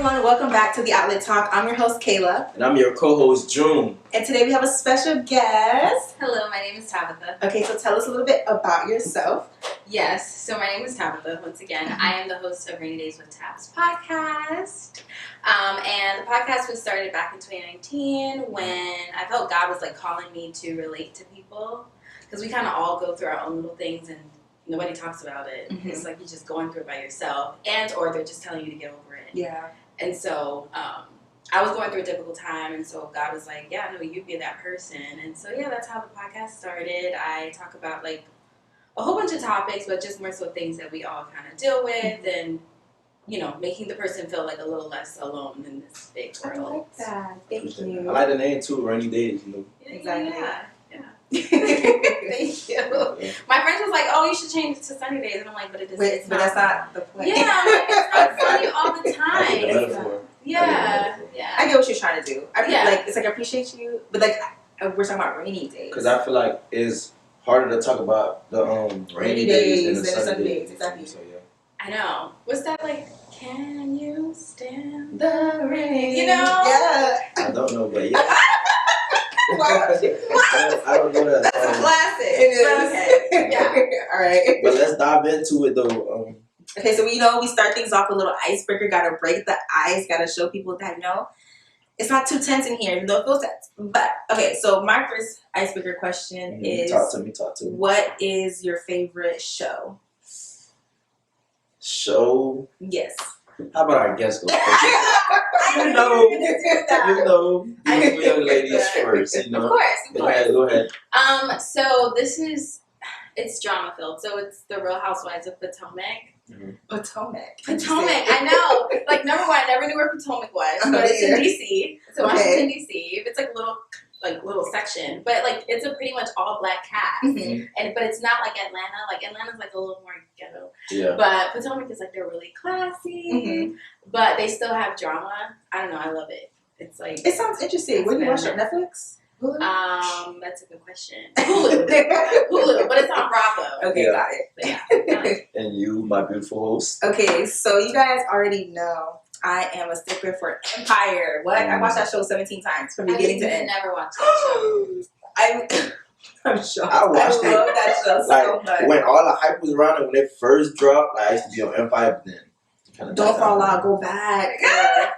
everyone, welcome back to The Outlet Talk. I'm your host, Kayla. And I'm your co-host, June. And today we have a special guest. Hello, my name is Tabitha. Okay, so tell us a little bit about yourself. Yes, so my name is Tabitha. Once again, I am the host of Rainy Days with Tabs podcast. And the podcast was started back in 2019 when I felt God was like calling me to relate to people. Because we kind of all go through our own little things and nobody talks about it. Mm-hmm. It's like you're just going through it by yourself, or they're just telling you to get over it. Yeah. And so I was going through a difficult time, and so God was like, yeah, no, you'd be that person. And so, yeah, that's how the podcast started. I talk about, like, a whole bunch of topics, but just more so things that we all kind of deal with, and, you know, making the person feel, like, a little less alone in this big world. I like that. Thank you. I like the name, too, Rainy Days, you know. Exactly. Yeah. Thank you. My friend was like, "Oh, you should change it to sunny days," and I'm like, "But it is." Wait, but that's not the point. Yeah, I'm like, it's not funny all the time. Yeah. I get what you're trying to do. It's like I appreciate you, but like we're talking about rainy days. Because I feel like it's harder to talk about the rainy days than the sunny days. Exactly. So yeah. I know. What's that like? Can you stand the rain? You know? Yeah. I don't know, but yeah. What? I don't know that. That's a classic. It is. Okay. Yeah. All right. But let's dive into it though. Okay, so we start things off with a little icebreaker. Gotta break the ice. Gotta show people that it's not too tense in here, even though it feels tense. But okay, so my first icebreaker question is: Talk to me. What is your favorite show? Show? Yes. How about our guest go first? You know, young ladies first. You know. Of course. Go ahead. So it's drama filled. So it's the Real Housewives of Potomac. Mm-hmm. Potomac. I know. Like, number one, I never knew where Potomac was, but it's in D.C. So Washington, D.C. It's like a little section, but like it's a pretty much all black cast. Mm-hmm. But it's not like Atlanta. Like Atlanta's like a little more ghetto. Yeah. But Potomac is like they're really classy, but they still have drama. I don't know. I love it. It's like it sounds interesting. Where do you watch it? Netflix? Hulu? That's a good question. Hulu, but it's on Bravo. Okay, got it. Yeah. And you, my beautiful host. Okay, so you guys already know I am a stickler for Empire. What? I watched that show 17 times from beginning to end. I never watched that show. I'm shocked. I watched it. I love that show so much. When all the hype was around it, when it first dropped, I used to be on Empire, but then don't fall out. Go back.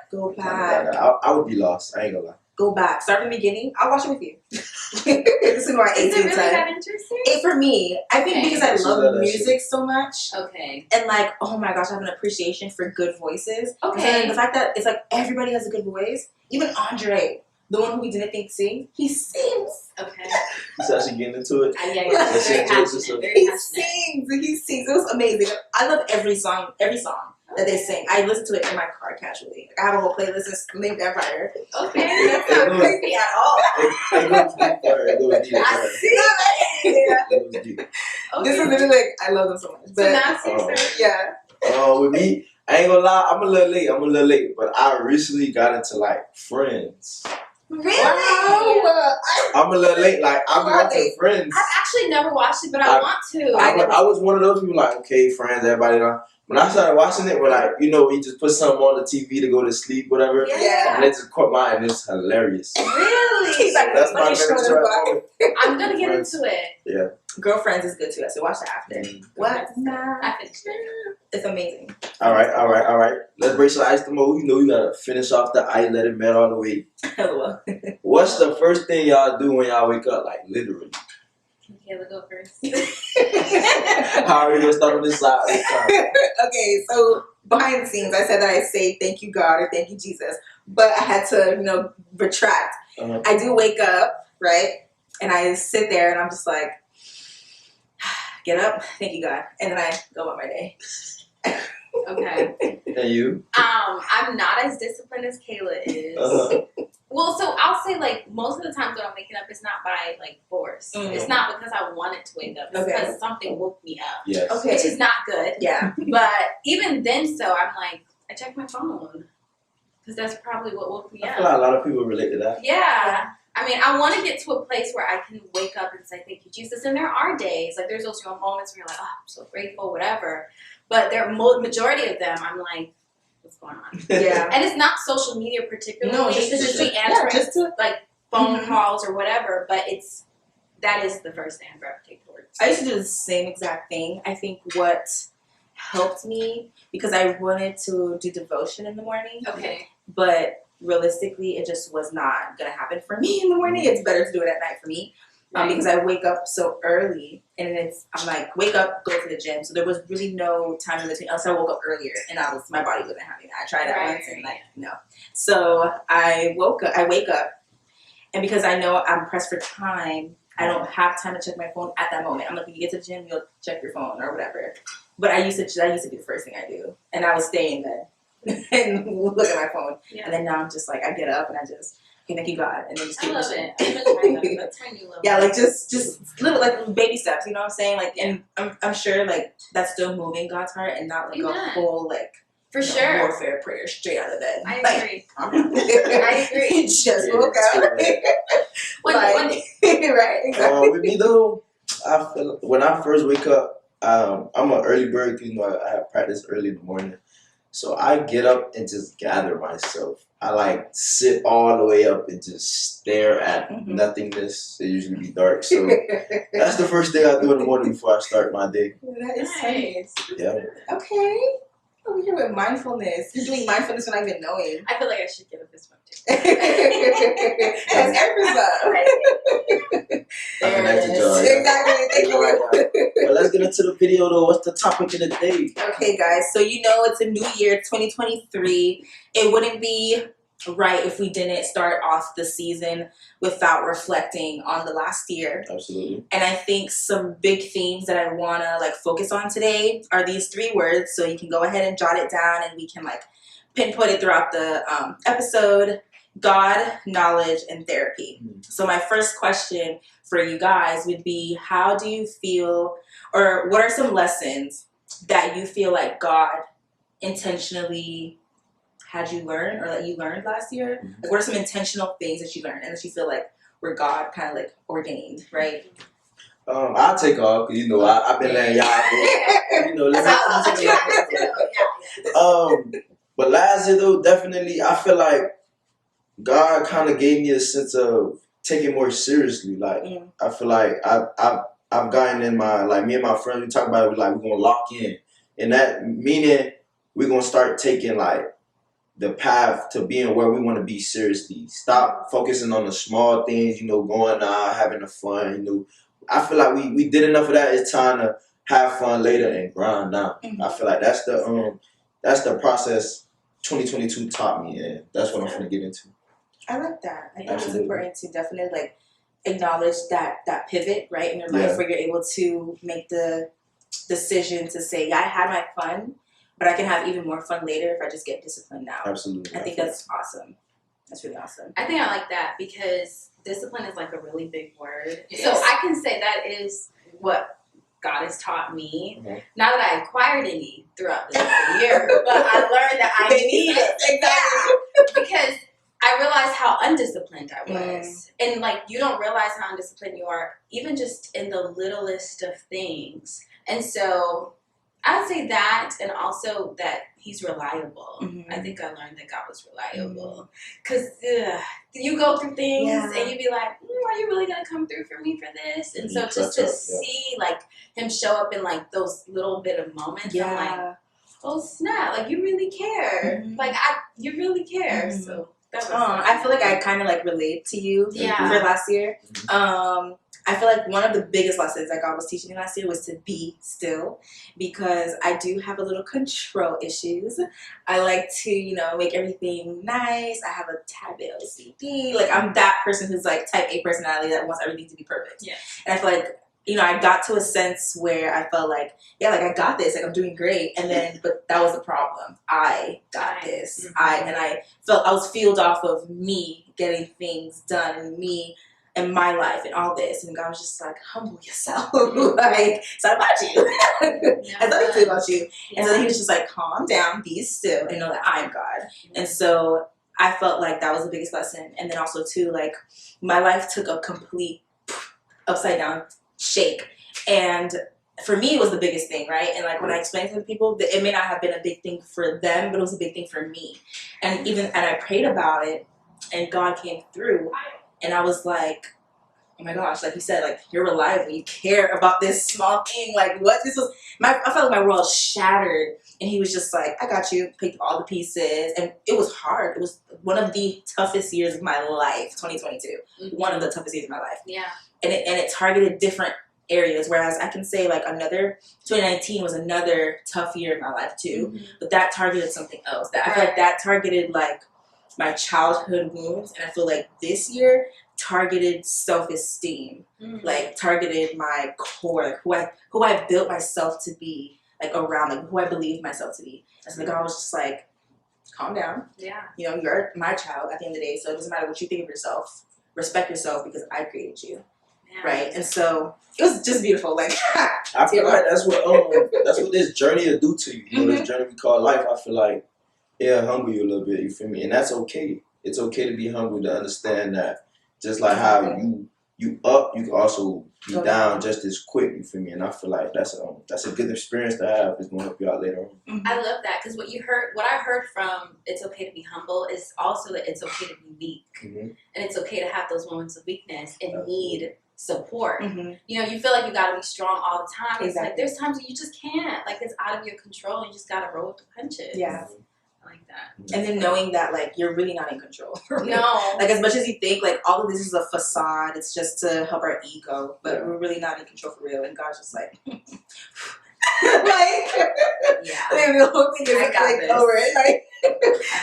Go back. I would be lost. I ain't gonna lie. Go back. Start from the beginning. I'll watch it with you. This is my 18th Is it really time. that interesting? For me, I think because I love music so much. Okay. And like, oh my gosh, I have an appreciation for good voices. Okay. And the fact that it's like everybody has a good voice. Even Andre, the one who we didn't think sing, he sings. Okay. He's actually getting into it. Yeah. Very passionate. He sings. It was amazing. I love every song that they sing. I listen to it in my car casually. I have a whole playlist named Empire. Okay, that's not creepy at all. It goes deep. I see it. This is literally like, I love them so much. But with me, I ain't gonna lie, I'm a little late, but I recently got into like Friends. Really? I'm a little late. Like, I'm watching Friends. I've actually never watched it, but I want to. I was one of those people like, okay, Friends, everybody know. When I started watching it, we're like, we just put something on the TV to go to sleep, whatever. Yeah. And it just caught my eye, and it's hilarious. Really? That's my favorite. I'm gonna get into it. Yeah. Girlfriends is good too. I should watch that after. What? Nah. I finished it. It's amazing. All right. Let's break some ice to mode. You gotta finish off the ice, let it melt all the way. Hello. What's the first thing y'all do when y'all wake up? Like, literally. Okay, let's go first. How are we gonna start on this side? Okay, so behind the scenes, I said that I say thank you God or thank you Jesus, but I had to, retract. Uh-huh. I do wake up, right, and I sit there and I'm just like, get up, thank you God, and then I go about my day. Okay. And you? I'm not as disciplined as Kayla is. Uh-huh. Well, so I'll say, like, most of the times when I'm waking up, it's not by, like, force. Mm. It's not because I wanted to wake up. It's because something woke me up. Yes. Okay. Which is not good. Yeah. But even then, I'm like, I check my phone. Because that's probably what woke me up. I feel like a lot of people relate to that. Yeah. I mean, I want to get to a place where I can wake up and say, thank you, Jesus. And there are days, like, there's those moments where you're like, oh, I'm so grateful, whatever. But majority of them, I'm like, what's going on. Yeah. And it's not social media particularly. No, it's just me yeah, answering just to, like phone Mhm. calls or whatever. But that is the first thing I gravitate towards. I used to do the same exact thing. I think what helped me, because I wanted to do devotion in the morning, Okay. but realistically, it just was not going to happen for me in the morning. It's better to do it at night for me. Right. Because I wake up so early, and I'm like, wake up, go to the gym. So there was really no time in between. Else I woke up earlier, and my body wasn't having that. I tried that once, and no. So I wake up, and because I know I'm pressed for time, I don't have time to check my phone at that moment. I'm like, when you get to the gym, you'll check your phone or whatever. But I used to be the first thing I do, and I would stay in bed and look at my phone. Yeah. And then now I'm just like, I get up and I just, okay, thank you God, and then just keep pushing. I'm gonna try that. That's my new level. Yeah, like just little like baby steps. You know what I'm saying? Like, and I'm sure like that's still moving God's heart, and not like a whole like. For sure. Warfare prayer straight out of bed. I agree. I agree. Just woke up. One day. Right. Exactly. With me though, I feel when I first wake up, I'm an early bird. You know, I have practice early in the morning, so I get up and just gather myself. I like sit all the way up and just stare at nothingness. It usually be dark, so that's the first thing I do in the morning before I start my day. That is nice. Yeah. Okay. Over here with mindfulness. You're doing mindfulness without even knowing. I feel like I should get up this one too. That's episode. There it is. Exactly. Thank you. Well, let's get into the video though. What's the topic of the day? Okay, guys. So it's a new year, 2023. It wouldn't be right if we didn't start off the season without reflecting on the last year. Absolutely. And I think some big themes that I want to focus on today are these 3 words. So you can go ahead and jot it down, and we can pinpoint it throughout the episode: God, knowledge, and therapy. So my first question for you guys would be, how do you feel, or what are some lessons that you feel like God intentionally had you learn, or that you learned last year? Like, what are some intentional things that you learned and that you feel like were God kind of ordained, right? I'll take off because I've been letting y'all but last year though, definitely I feel like God kind of gave me a sense of taking more seriously. I feel like I've gotten in me and my friends, we talk about it, we're gonna lock in, and that meaning we're gonna start taking the path to being where we want to be seriously. Stop focusing on the small things, going out, having the fun. I feel like we did enough of that. It's time to have fun later and grind now. I feel like that's the process 2022 taught me, and that's what I'm going to get into. I like that. I think it's important to definitely acknowledge that pivot, right, in your life, where you're able to make the decision to say, yeah, I had my fun, but I can have even more fun later if I just get disciplined now. Absolutely. I think that's awesome. That's really awesome. I think I like that because discipline is a really big word. Yes. So I can say that is what God has taught me. Mm-hmm. Not that I acquired any throughout the year, but I learned that I need it. Exactly. Because I realized how undisciplined I was. And you don't realize how undisciplined you are, even just in the littlest of things. And so I would say that, and also that he's reliable. Mm-hmm. I think I learned that God was reliable. Because you go through things and you be like, are you really going to come through for me for this? And so just to see him show up in those little bit of moments, I'm like, oh snap, you really care. Mm-hmm. You really care. Mm-hmm. So that was I feel like I kind of relate to you for last year. I feel like one of the biggest lessons that God was teaching me last year was to be still, because I do have a little control issues. I like to, make everything nice. I have a tad bit OCD. I'm that person who's type A personality that wants everything to be perfect. Yeah. And I feel like, I got to a sense where I felt I got this, I'm doing great. And then, but that was the problem. I got this. Mm-hmm. I felt I was fueled off of me getting things done, and me and my life and all this, and God was just humble yourself. It's not about you. It's nothing about you. Yeah. And so he was just calm down, be still, and know that I am God. And so I felt like that was the biggest lesson. And then also too, my life took a complete upside down shake. And for me, it was the biggest thing, right? And like when I explained to the people, it may not have been a big thing for them, but it was a big thing for me. And I prayed about it, and God came through, and I was like, oh my gosh, like you said, like you're reliable. You care about this small thing. Like what this was, I felt like my world shattered, and he was just like, I got you. Picked all the pieces, and it was hard. It was one of the toughest years of my life, 2022. Mm-hmm. One of the toughest years of my life. Yeah. And it targeted different areas. Whereas I can say like 2019 was another tough year in my life too, mm-hmm. but that targeted something else. That I feel like that targeted like my childhood wounds, and I feel like this year targeted self-esteem, like targeted my core, like who I built myself to be, like around, like who I believed myself to be. And so God was just like, calm down. Yeah. You know, you're my child at the end of the day, so it doesn't matter what you think of yourself. Respect yourself because I created you. Yeah. Right? And so it was just beautiful. Like I feel like that's what this journey will do to you. You know, this journey we call life, I feel like it'll humble you a little bit, you feel me? And that's okay. It's okay to be humble, to understand that just like how you up, you can also be down just as quick, you feel me? And I feel like that's a good experience to have. It's going to help you out later on. I love that, because what I heard from it's okay to be humble is also that it's okay to be weak. Mm-hmm. And it's okay to have those moments of weakness and need support. Mm-hmm. You know, you feel like you got to be strong all the time. Exactly. It's like there's times when you just can't. Like it's out of your control. You just got to roll with the punches. Yeah. Like that. And then knowing that like you're really not in control. No. Like as much as you think like all of this is a facade, it's just to help our ego, but we're really not in control for real. And God's just like like the whole thing is like over it. Like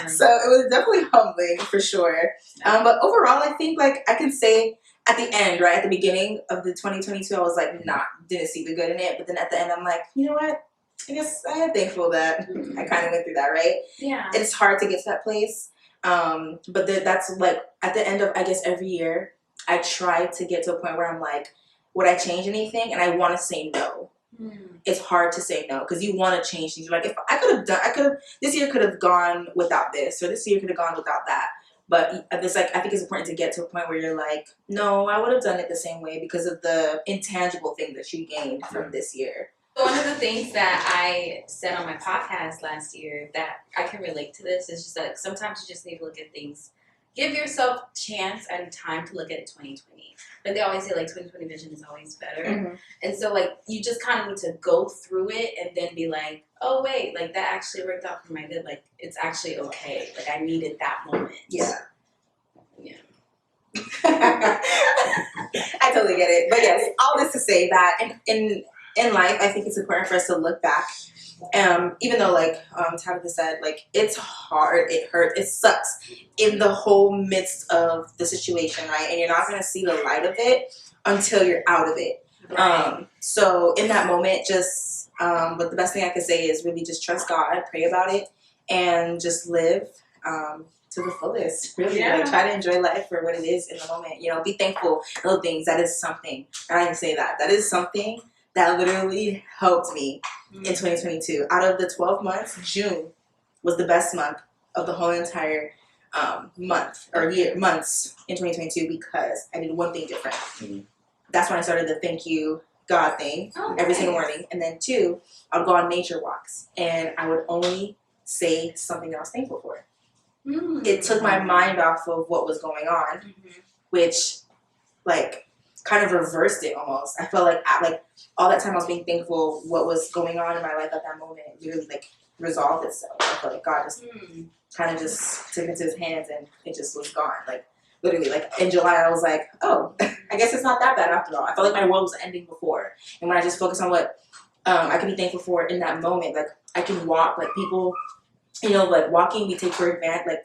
so it was definitely humbling for sure. But overall I think like I can say at the end, right, at the beginning of the 2022 I was like didn't see the good in it, but then at the end I'm like, you know what? I guess I am thankful that I kind of went through that, right? Yeah. It's hard to get to that place. But that's like at the end of, I guess, every year, I try to get to a point where I'm like, would I change anything? And I want to say no. It's hard to say no because you want to change things. You're like, if this year could have gone without this, or this year could have gone without that. But it's like, I think it's important to get to a point where you're like, no, I would have done it the same way because of the intangible thing that you gained from this year. One of the things that I said on my podcast last year that I can relate to this is just that sometimes you just need to look at things. Give yourself a chance and time to look at it 2020. Like they always say, like 2020 vision is always better. Mm-hmm. And so like you just kind of need to go through it and then be like, oh wait, like that actually worked out for my good. Like it's actually okay. Like I needed that moment. Yeah. Yeah. I totally get it. But yes, all this to say that in life, I think it's important for us to look back. Even though, like Tabitha said, like it's hard, it hurts, it sucks in the whole midst of the situation, right? And you're not gonna see the light of it until you're out of it. Right. So in that moment, just but the best thing I can say is really just trust God, pray about it, and just live to the fullest. Really, like try to enjoy life for what it is in the moment. You know, be thankful. Little things. That is something. I can say that. That is something that literally helped me in 2022. Out of the 12 months, June was the best month of the whole entire months in 2022 because I did one thing different. Mm-hmm. That's when I started the thank you God thing every single morning. And then 2, I would go on nature walks and I would only say something that I was thankful for. Mm-hmm. It took my mind off of what was going on, which like kind of reversed it almost. I felt like all that time I was being thankful what was going on in my life at that moment really like resolved itself. I felt like God just kind of just took it into his hands and it just was gone. Like literally like in July I was like, oh, I guess it's not that bad after all. I felt like my world was ending before. And when I just focus on what I can be thankful for in that moment, like I can walk, like people, you know, like walking we take for advantage.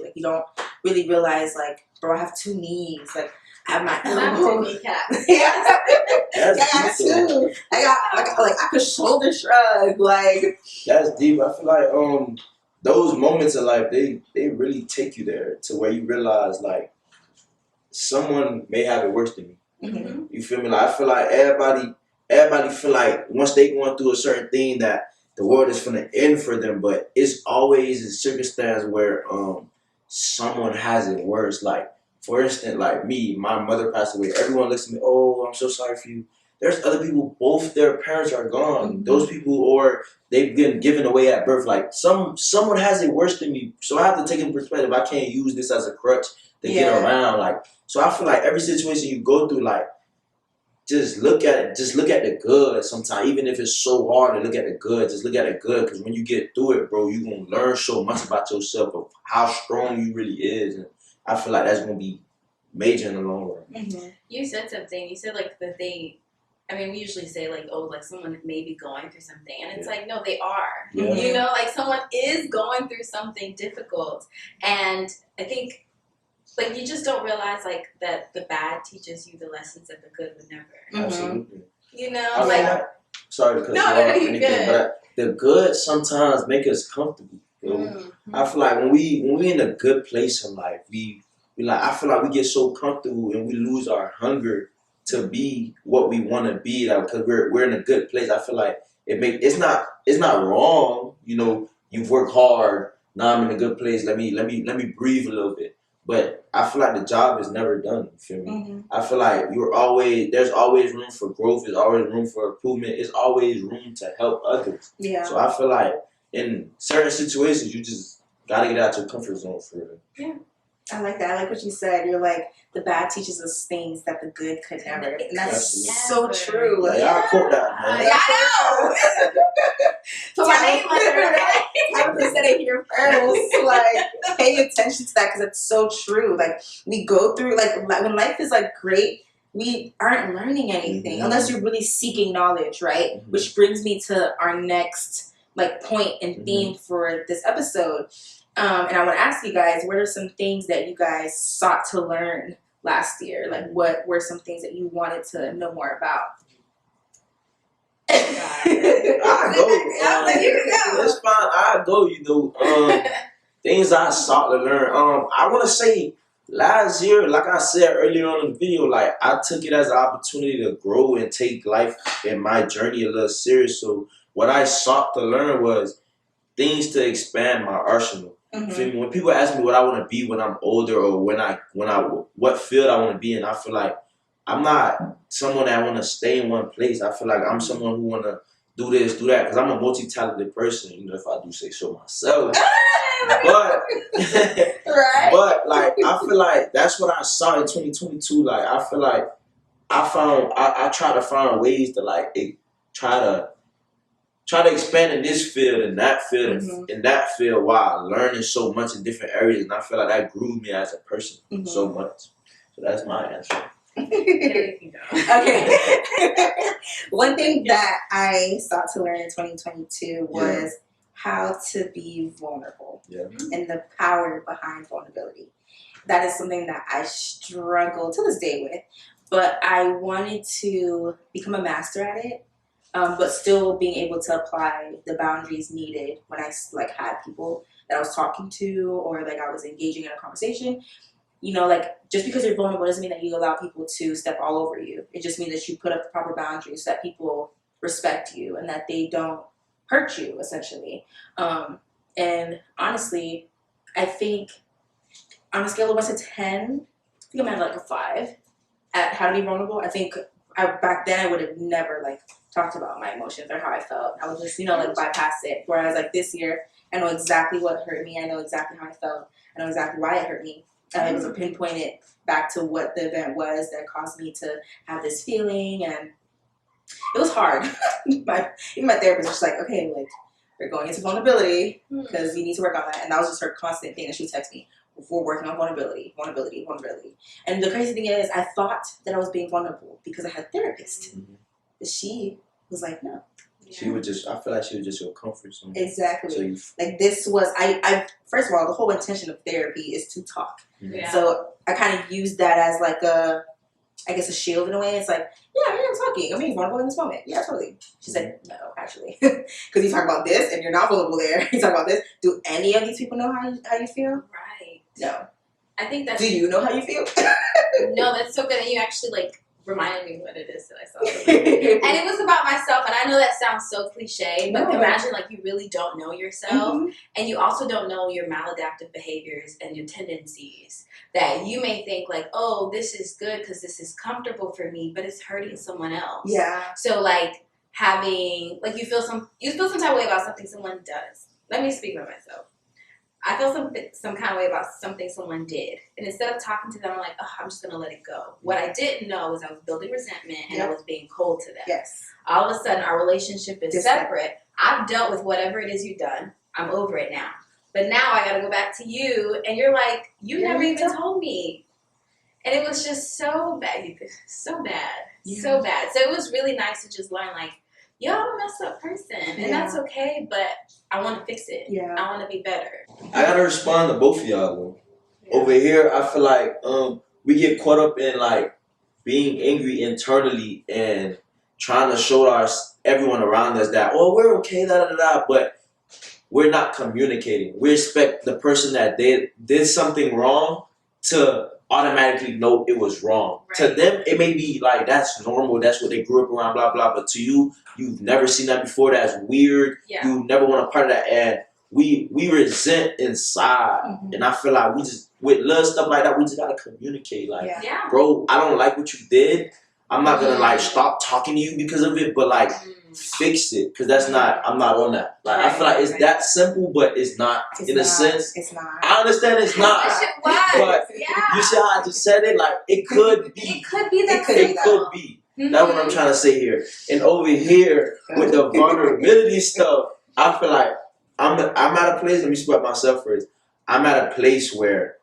Like you don't really realize like, bro, I have 2 knees. Like I have my elbow. Yeah. I got 2. I could shoulder shrug. Like that's deep. I feel like those moments in life they really take you there to where you realize like someone may have it worse than you. Mm-hmm. You feel me? Like I feel like everybody feel like once they going through a certain thing that the world is gonna end for them, but it's always a circumstance where someone has it worse. Like for instance, like me, my mother passed away. Everyone looks at me, oh, I'm so sorry for you. there's other people, both their parents are gone. Mm-hmm. Those people, or they've been given away at birth. Like someone has it worse than me. So I have to take in perspective. I can't use this as a crutch to get around. Like, so I feel like every situation you go through, like, just look at it. Just look at the good sometimes. Even if it's so hard to look at the good, just look at the good. Because when you get through it, bro, you're going to learn so much about yourself, of how strong you really is. And I feel like that's going to be major in the long run. Mm-hmm. You said something. You said, like, that they... I mean, we usually say, like, oh, like, someone may be going through something. And it's like, no, they are. Yeah. You know, like, someone is going through something difficult. And I think... like, you just don't realize, like, that the bad teaches you the lessons that the good would never. Mm-hmm. Absolutely. You know? I like, like, sorry to cut you off no, or you're anything, good. but the good sometimes make us comfortable. You know? Mm-hmm. I feel like when we in a good place in life, we like, I feel like we get so comfortable and we lose our hunger to be what we want to be, like, because we're in a good place. I feel like it's not wrong. You know, you've worked hard. Now I'm in a good place. Let me breathe a little bit. But I feel like the job is never done. You feel me? Mm-hmm. I feel like there's always room for growth. There's always room for improvement. There's always room to help others. Yeah. So I feel like in certain situations, you just gotta get out your comfort zone for it. Yeah. I like that. I like what you said. You're like, the bad teaches us things that the good could never. And that's so true. Yeah, I quote that, man. Yeah, I know. So my name on it. I would said it here first. Like, pay attention to that because it's so true. Like, we go through, like, when life is, like, great, we aren't learning anything Mm-hmm. unless you're really seeking knowledge, right? Mm-hmm. Which brings me to our next, like, point and theme for this episode. And I want to ask you guys, what are some things that you guys sought to learn last year? Like, what were some things that you wanted to know more about? I go. It's fine. I go. You know, things I sought to learn. I want to say last year, like I said earlier on in the video, like, I took it as an opportunity to grow and take life and my journey a little serious. So what I sought to learn was things to expand my arsenal. Mm-hmm. When people ask me what I want to be when I'm older, or what field I want to be in, I feel like I'm not someone that want to stay in one place. I feel like I'm someone who want to do this, do that, because I'm a multi-talented person, you know, if I do say so myself. But, right. But, like, I feel like that's what I saw in 2022. Like, I feel like I try to find ways to, like, try to expand in this field and that field and in that field while learning so much in different areas. And I feel like that grew me as a person so much. So that's my answer. Okay. One thing that I sought to learn in 2022 was how to be vulnerable and the power behind vulnerability. That is something that I struggle to this day with, but I wanted to become a master at it. But still being able to apply the boundaries needed when I, like, had people that I was talking to, or, like, I was engaging in a conversation. You know, like, just because you're vulnerable doesn't mean that you allow people to step all over you. It just means that you put up the proper boundaries so that people respect you and that they don't hurt you, essentially. And honestly, I think on a scale of 1 to 10, I think I'm at, like, a 5 at how to be vulnerable. I think back then I would have never, like, talked about my emotions or how I felt. I would just, you know, like, bypass it. Whereas, like, this year, I know exactly what hurt me. I know exactly how I felt. I know exactly why it hurt me. I was pinpointed back to what the event was that caused me to have this feeling, and it was hard. Even my therapist was just like, okay, like, we're going into vulnerability because you need to work on that. And that was just her constant thing that she would text me. We're working on vulnerability. And the crazy thing is, I thought that I was being vulnerable because I had a therapist. She was like, no. She would just, I feel like she was just your comfort zone. Exactly. So like, this was, I first of all, the whole intention of therapy is to talk. Yeah. So I kind of used that as, like, a shield in a way. It's like, yeah, I'm talking. I'm being vulnerable in this moment. Yeah, totally. She said, no, actually. Because you talk about this and you're not vulnerable there. You talk about this. Do any of these people know how you feel? Right. No. I think that's... Do you know how you feel? No, that's so good that you actually, like, reminded me what it is that I saw. And it was about myself. And I know that sounds so cliche, but imagine like you really don't know yourself, and you also don't know your maladaptive behaviors and your tendencies. That you may think like, oh, this is good because this is comfortable for me, but it's hurting someone else. Yeah. So like having like you feel some type of way about something someone does. Let me speak for myself. I feel some kind of way about something someone did. And instead of talking to them, I'm like, oh, I'm just going to let it go. What I didn't know was I was building resentment and I was being cold to them. Yes. All of a sudden, our relationship is separate. I've dealt with whatever it is you've done. I'm over it now. But now I got to go back to you. And you're like, you never even told me. And it was just so bad. So bad. Yeah. So bad. So it was really nice to just learn, like, yo, I'm a messed up person. And that's okay, but I want to fix it. Yeah. I want to be better. I got to respond to both of y'all, though. Yeah. Over here, I feel like we get caught up in, like, being angry internally and trying to show everyone around us that, oh, we're okay, da-da-da-da, but we're not communicating. We expect the person that did something wrong to automatically know it was wrong. Right. To them, it may be like, that's normal, that's what they grew up around, blah, blah, but to you, you've never seen that before, that's weird, you never want a part of that, and we resent inside, and I feel like we just, with little stuff like that, we just gotta communicate, like, bro, I don't like what you did, I'm not gonna, like, stop talking to you because of it, but, like, fix it, because that's not, I'm not on that. Like, I feel like it's that simple, but it's not, a sense. It's not. I understand it's not. But you see how I just said it? Like, it could be. It could be that. It could be. That's what I'm trying to say here. And over here, with the vulnerability stuff, I feel like I'm at a place, let me speak about myself first. I'm at a place where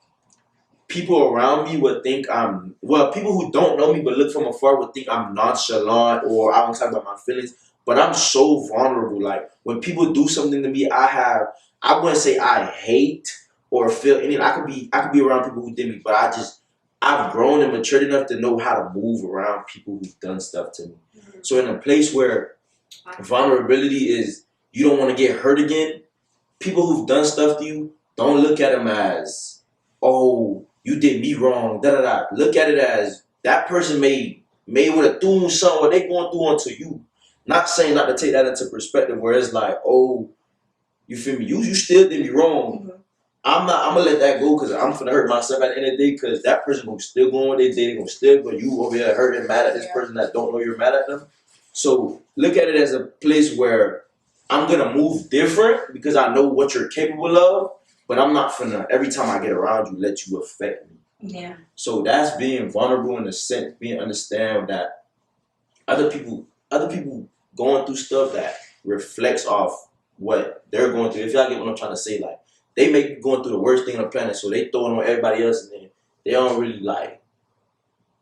people around me would think people who don't know me but look from afar would think I'm nonchalant or I don't talk about my feelings. But I'm so vulnerable. Like, when people do something to me, I wouldn't say I hate or feel any. I could be around people who did me, but I've grown and matured enough to know how to move around people who've done stuff to me. So in a place where vulnerability is, you don't want to get hurt again, people who've done stuff to you, don't look at them as, oh, you did me wrong, da-da-da. Look at it as, that person may would have thrown something what they going through onto you. Not saying not to take that into perspective where it's like, oh, you feel me? You still did me wrong. I'm gonna let that go because I'm gonna hurt myself at the end of the day because that person gonna still go on their day, they gonna still go. You over here hurting, mad at this person that don't know you're mad at them. So look at it as a place where I'm gonna move different because I know what you're capable of, but I'm not finna every time I get around you let you affect me. Yeah. So that's being vulnerable in a sense, being understand that other people going through stuff that reflects off what they're going through. If y'all get what I'm trying to say, like, they may be going through the worst thing on the planet, so they throw it on everybody else, and then they don't really, like,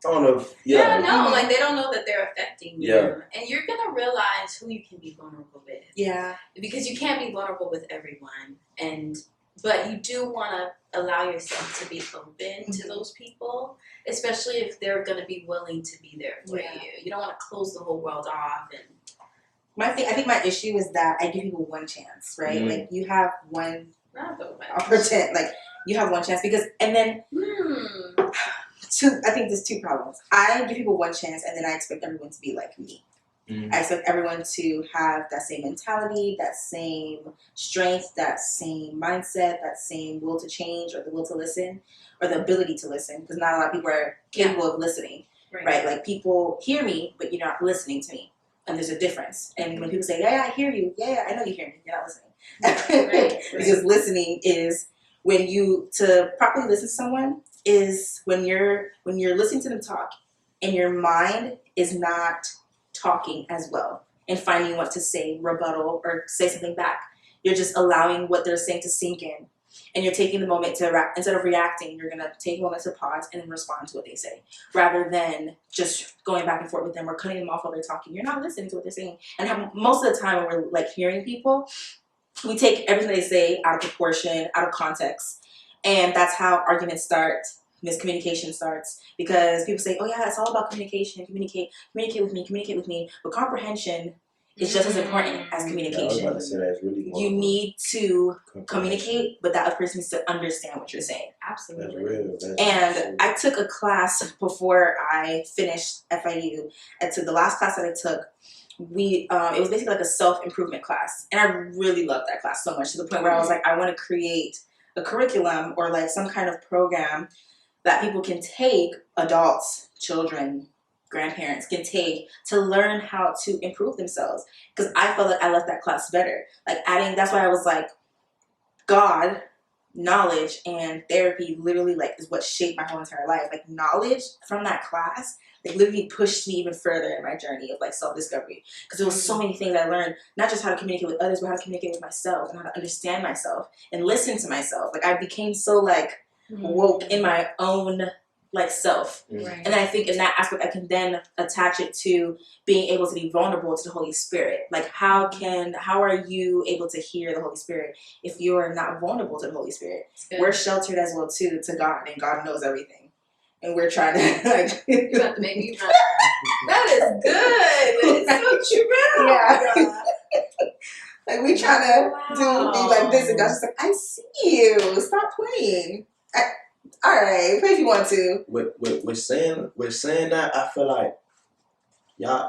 I don't know if, like, they don't know that they're affecting you. And you're going to realize who you can be vulnerable with. Yeah. Because you can't be vulnerable with everyone, but you do want to allow yourself to be open to those people, especially if they're going to be willing to be there for you. You don't want to close the whole world off. And I think my issue is that I give people one chance, right? Like, you have one. I'll pretend like you have one chance because, and then I think there's two problems. I give people one chance, and then I expect everyone to be like me. I expect everyone to have that same mentality, that same strength, that same mindset, that same will to change or the will to listen or the ability to listen, because not a lot of people are capable of listening, right? Like, people hear me, but you're not listening to me. And there's a difference. And when people say, I hear you. I know you hear me. You're not listening. Because listening is to properly listen to someone is when you're listening to them talk and your mind is not talking as well and finding what to say, rebuttal, or say something back. You're just allowing what they're saying to sink in. And you're taking the moment to, instead of reacting, you're going to take a moment to pause and then respond to what they say. Rather than just going back and forth with them or cutting them off while they're talking. You're not listening to what they're saying. And most of the time when we're, like, hearing people, we take everything they say out of proportion, out of context. And that's how arguments start, miscommunication starts. Because people say, oh yeah, it's all about communication, communicate with me. But comprehension is just as important as communication. I was about to say that's really important. You need to communicate, but that other person needs to understand what you're saying. Absolutely. That's real. And I took a class before I finished FIU. And so the last class that I took, it was basically like a self-improvement class. And I really loved that class so much, to the point where I was like, I want to create a curriculum or like some kind of program that people can take, adults, children, grandparents can take to learn how to improve themselves. Because I felt like I left that class better. Like that's why I was like, God, knowledge, and therapy literally like is what shaped my whole entire life. Like knowledge from that class, like literally pushed me even further in my journey of like self-discovery. Because there was so many things I learned, not just how to communicate with others, but how to communicate with myself and how to understand myself and listen to myself. Like I became so like woke in my own like self. Right. And I think in that aspect I can then attach it to being able to be vulnerable to the Holy Spirit. Like how are you able to hear the Holy Spirit if you're not vulnerable to the Holy Spirit? We're sheltered as well too to God, and God knows everything. And we're trying to like you have to make me run. That is good. It's so true. Yeah. Like we trying to be like this, and God's just like, I see you. Stop playing. All right, play if you want to. We're saying that, I feel like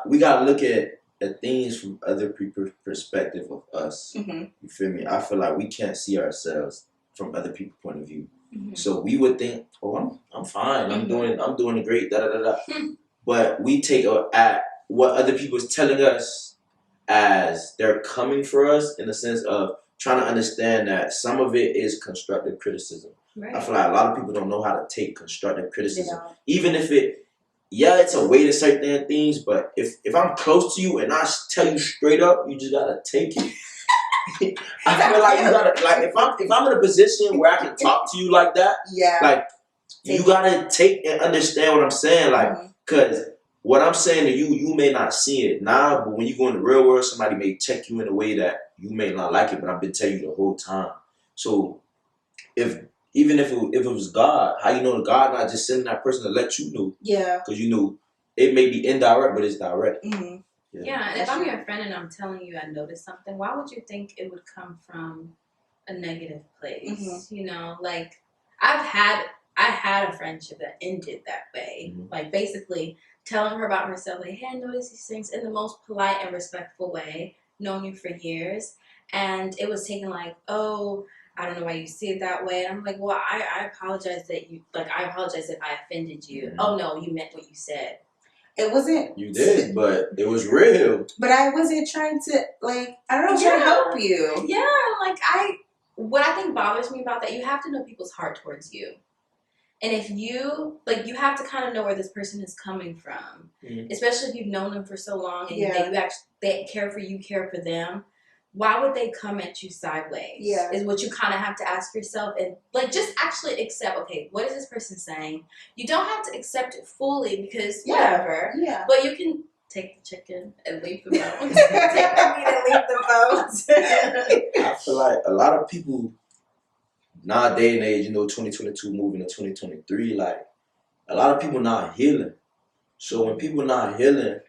we gotta look at things from other people's perspective of us. Mm-hmm. You feel me? I feel like we can't see ourselves from other people's point of view. Mm-hmm. So we would think, oh, I'm fine. Mm-hmm. I'm doing great. Da da da da. But we take at what other people's telling us as they're coming for us, in the sense of trying to understand that some of it is constructive criticism. Right. I feel like a lot of people don't know how to take constructive criticism. Even if it's a way to say certain things, but if I'm close to you and I tell you straight up, you just gotta take it. I feel like you gotta, like, if I'm in a position where I can talk to you like that, like you gotta take and understand what I'm saying, like, cause what I'm saying to you, you may not see it now, but when you go in the real world, somebody may check you in a way that you may not like it, but I've been telling you the whole time. So even if it was God, how you know God not just sending that person to let you know? Yeah. Because you know it may be indirect, but it's direct. Mm-hmm. Yeah, and if I'm your friend and I'm telling you I noticed something, why would you think it would come from a negative place? Mm-hmm. You know, like I had a friendship that ended that way. Mm-hmm. Like basically telling her about herself, like, hey, I noticed these things, in the most polite and respectful way, known you for years. And it was taken like, oh, I don't know why you see it that way. And I'm like, well, I apologize I apologize if I offended you. Mm-hmm. Oh no, you meant what you said. It wasn't. You did, but it was real. But I wasn't trying to, like, I don't know, trying to help you. Yeah, like what I think bothers me about that, you have to know people's heart towards you. And if you, like, you have to kind of know where this person is coming from. Mm-hmm. Especially if you've known them for so long and they care for you, care for them. Why would they come at you sideways? Yeah. Is what you kind of have to ask yourself. And, like, just actually accept, okay, what is this person saying? You don't have to accept it fully because whatever. Yeah. But you can take the chicken and leave the bones. Take the meat and leave the bones. I feel like a lot of people, nowadays and age, 2022 moving to 2023, like, a lot of people not healing. So when people not healing,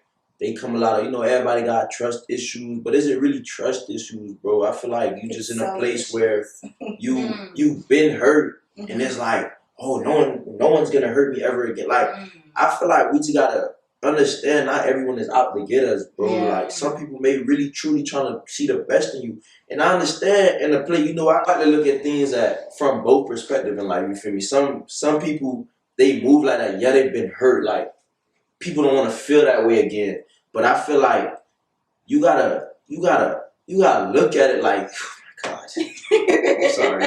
they come a lot of, everybody got trust issues, but is it really trust issues, bro? I feel like you just in a place where you've been hurt, and it's like, oh, no one's gonna hurt me ever again. Like, I feel like we just gotta understand not everyone is out to get us, bro. Yeah. Like, some people may really truly trying to see the best in you. And I understand in the play, I like to look at things from both perspectives in life, you feel me? Some people, they move like that, yeah, they've been hurt, like, people don't want to feel that way again. But I feel like you gotta look at it like, oh my God. I'm sorry.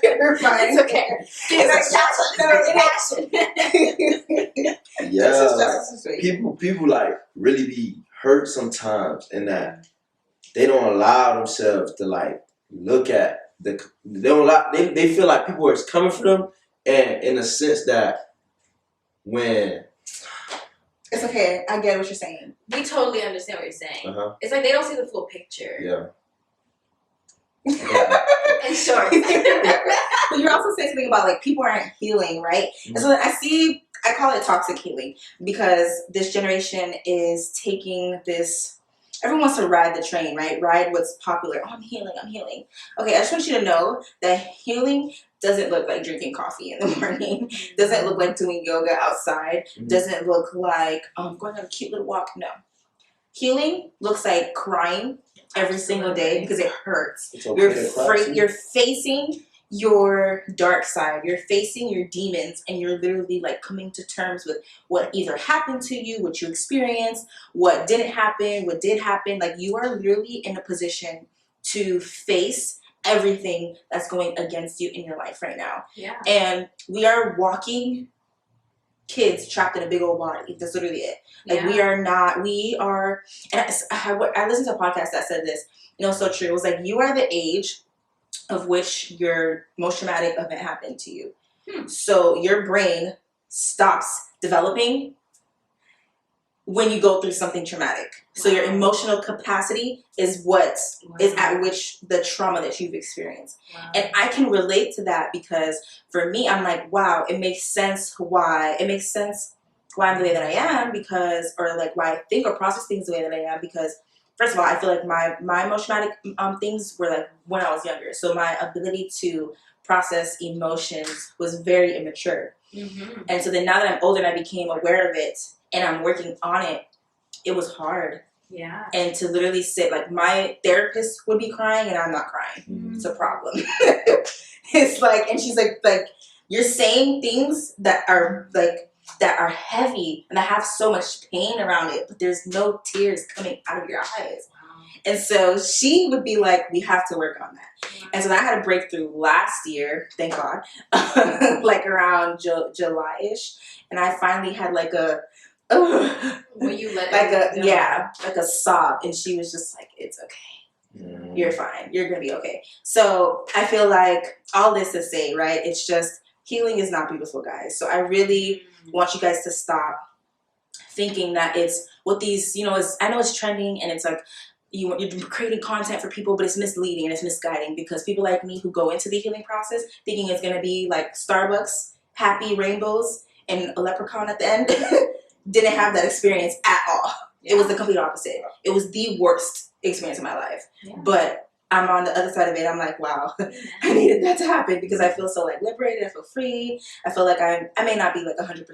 You're fine. It's okay. Yeah, people like really be hurt sometimes, and that they don't allow themselves to like look at they feel like people are coming for them, and in a sense that when. It's okay. I get what you're saying. We totally understand what you're saying. Uh-huh. It's like they don't see the full picture. Yeah. In short. But you're also saying something about like people aren't healing, right? Mm-hmm. And so I call it toxic healing, because this generation is taking this everyone wants to ride the train, right? Ride what's popular. Oh, I'm healing. Okay, I just want you to know that healing doesn't look like drinking coffee in the morning. Doesn't look like doing yoga outside. Doesn't look like going on a cute little walk. No. Healing looks like crying every single day because it hurts. You're facing your dark side. You're facing your demons, and you're literally like coming to terms with what either happened to you, what you experienced, what didn't happen, what did happen. Like, you are literally in a position to face everything that's going against you in your life right now. Yeah. And we are walking kids trapped in a big old body. That's literally it. Like, we are, and I listened to a podcast that said this, so true. It was like, you are the age of which your most traumatic event happened to you. So your brain stops developing when you go through something traumatic. So your emotional capacity is what is at which the trauma that you've experienced. And I can relate to that because for me, I'm like, wow, it makes sense why I'm the way that I am, because, or like why I think or process things the way that I am, because first of all, I feel like my most traumatic things were like when I was younger. So my ability to process emotions was very immature. And so then now that I'm older and I became aware of it and I'm working on it, it was hard. Yeah. And to literally sit, like, my therapist would be crying and I'm not crying. It's a problem. It's like, and she's like, you're saying things that are heavy and that have so much pain around it, but there's no tears coming out of your eyes. And so she would be like, we have to work on that. And so I had a breakthrough last year, thank God, like around July-ish. And I finally had like a, when you let like a sob. And she was just like, it's okay. You're fine. You're going to be okay. So I feel like all this to say, right? It's just, healing is not beautiful, guys. So I really want you guys to stop thinking that it's what these, I know it's trending and it's like, you're creating content for people, but it's misleading and it's misguiding, because people like me who go into the healing process thinking it's going to be like Starbucks, happy rainbows, and a leprechaun at the end, didn't have that experience at all. Yeah. It was the complete opposite. It was the worst experience of my life. Yeah. But I'm on the other side of it. I'm like, wow, I needed that to happen, because I feel so like liberated. I feel free. I feel like I may not be like 100%,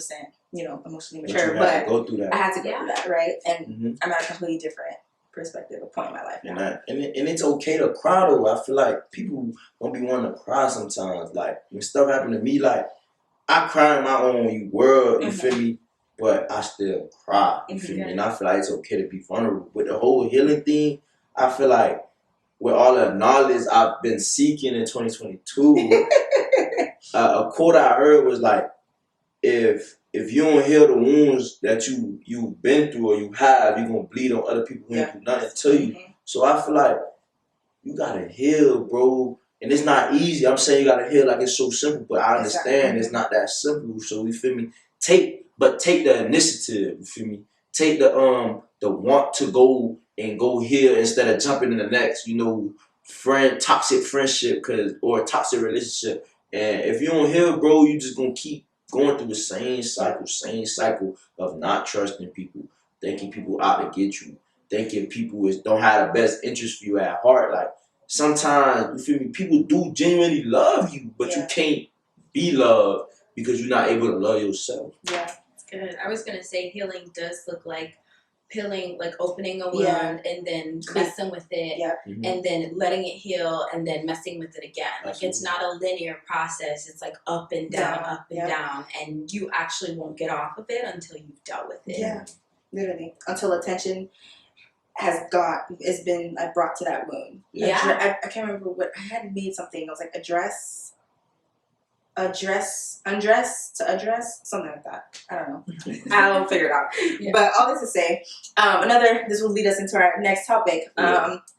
emotionally mature, but I had to go through that, right? And I'm at a completely different perspective, a point in my life now. And it's okay to cry though. I feel like people don't be wanting to cry sometimes. Like, when stuff happened to me, like, I cry in my own world, you feel me? But I still cry, you feel me? And I feel like it's okay to be vulnerable. With the whole healing thing, I feel like with all the knowledge I've been seeking in 2022, a quote I heard was like, if you don't heal the wounds that you've been through or you have, you're going to bleed on other people who ain't do nothing to you. So I feel like you got to heal, bro. And it's not easy. I'm saying you got to heal like it's so simple, but I understand it's not that simple. So you feel me? Take the initiative, you feel me? Take the want to go heal instead of jumping in the next, toxic friendship or toxic relationship. And if you don't heal, bro, you just going to keep going through the same cycle of not trusting people, thinking people out to get you, thinking people don't have the best interest for you at heart. Like, sometimes, you feel me, people do genuinely love you, but you can't be loved because you're not able to love yourself. Yeah, it's good. I was going to say healing does look like peeling, like opening a wound and then messing with it and then letting it heal and then messing with it again. Like, it's not a linear process. It's like up and down, down. And you actually won't get off of it until you've dealt with it. Yeah, literally. Until attention has been brought to that wound. Yeah. I can't remember what, I had made something. I was like, undress to address, something like that. I don't know. I'll figure it out. Yeah. But all this to say, this will lead us into our next topic,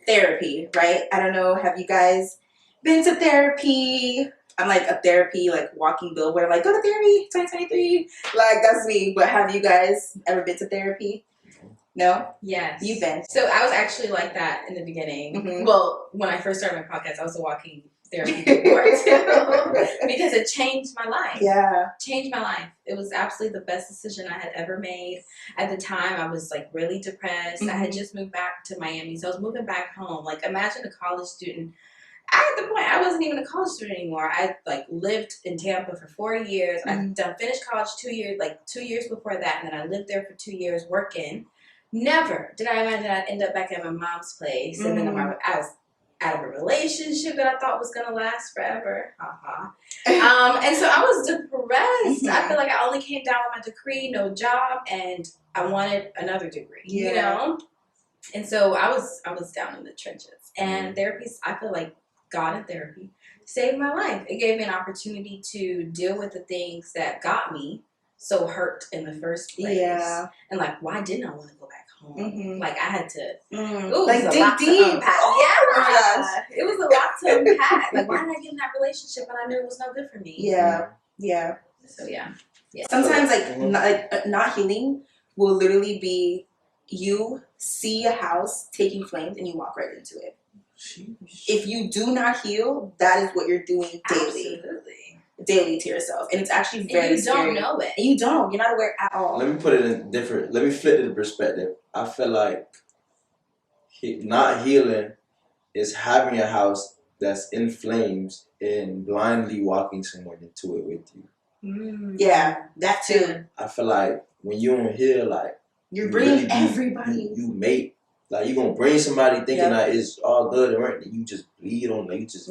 therapy, right? I don't know, have you guys been to therapy? I'm like a therapy, like walking billboard, like, go to therapy 2023. Like, that's me. But have you guys ever been to therapy? No? Yes. You've been. So I was actually like that in the beginning. Well, when I first started my podcast, I was a walking therapy before too, because it changed my life. Yeah. Changed my life. It was absolutely the best decision I had ever made. At the time, I was like really depressed. I had just moved back to Miami, so I was moving back home. Like, imagine a college student. At the point, I wasn't even a college student anymore. I like lived in Tampa for 4 years. I finished college 2 years, like 2 years before that, and then I lived there for 2 years working. Never did I imagine I'd end up back at my mom's place, and then I was out of a relationship that I thought was gonna last forever. And so I was depressed. I feel like I only came down with my degree, no job, and I wanted another degree. You know, and so I was down in the trenches. And therapy, I feel like God and therapy saved my life. It gave me an opportunity to deal with the things that got me so hurt in the first place. Yeah. And like, why didn't I want to go back home? Like, I had to like dig deep. It was a lot to unpack. Like, why did I get in that relationship when I knew it was no good for me? Yeah. So yeah. Sometimes not healing will literally be you see a house taking flames and you walk right into it. If you do not heal, that is what you're doing daily to yourself, and it's actually very scary. You don't know it. And you don't. You're not aware at all. Let me put it in different. Let me flip the perspective. I feel like not healing is having a house that's in flames and blindly walking someone into it with you. Yeah, that too. I feel like when you don't heal, like you're bringing everybody. You mate. Like, you're going to bring somebody thinking that it's all good and right, and you just bleed on it. You just,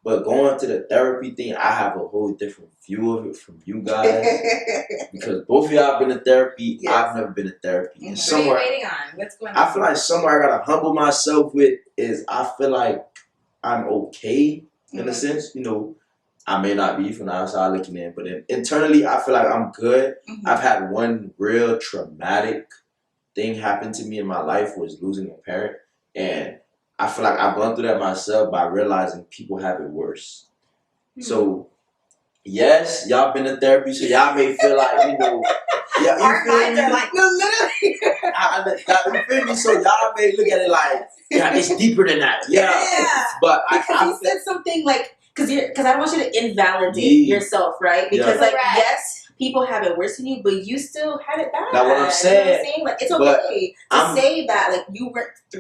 But going to the therapy thing, I have a whole different view of it from you guys. Because both of y'all have been to therapy. I've never been to therapy. And what are you waiting on? What's going on? I feel like somewhere I got to humble myself with is I feel like I'm okay in a sense. You know, I may not be from the outside looking in, but internally I feel like I'm good. I've had one real traumatic thing happened to me in my life was losing a parent, and I feel like I've gone through that myself by realizing people have it worse. So yes, y'all been to therapy, so y'all may feel like, you know, our minds are like, no, literally. You feel me? So y'all may look at it like, it's deeper than that. But because you said something like, because I don't want you to invalidate yourself, right? Because yes, people have it worse than you, but you still had it bad. That's what I'm saying. You know what I'm saying? Like, it's okay to say that, like, you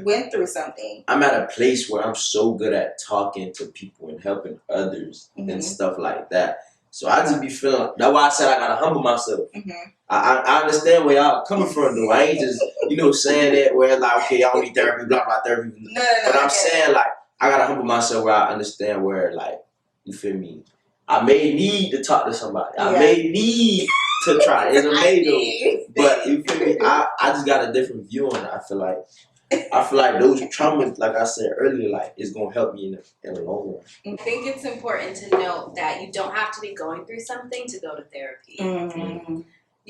went through something. I'm at a place where I'm so good at talking to people and helping others and stuff like that. So I just be feeling, that's why I said I gotta humble myself. I understand where y'all coming from, though. I ain't just, saying that where like, okay, I don't need therapy, blah, blah, therapy. No, but I'm saying, like, I gotta humble myself where I understand where, like, you feel me? I may need to talk to somebody. I may need to try. It's amazing. But you feel me? I just got a different view on it. I feel like those traumas, like I said earlier, like, it's gonna help me in the long run. I think it's important to note that you don't have to be going through something to go to therapy.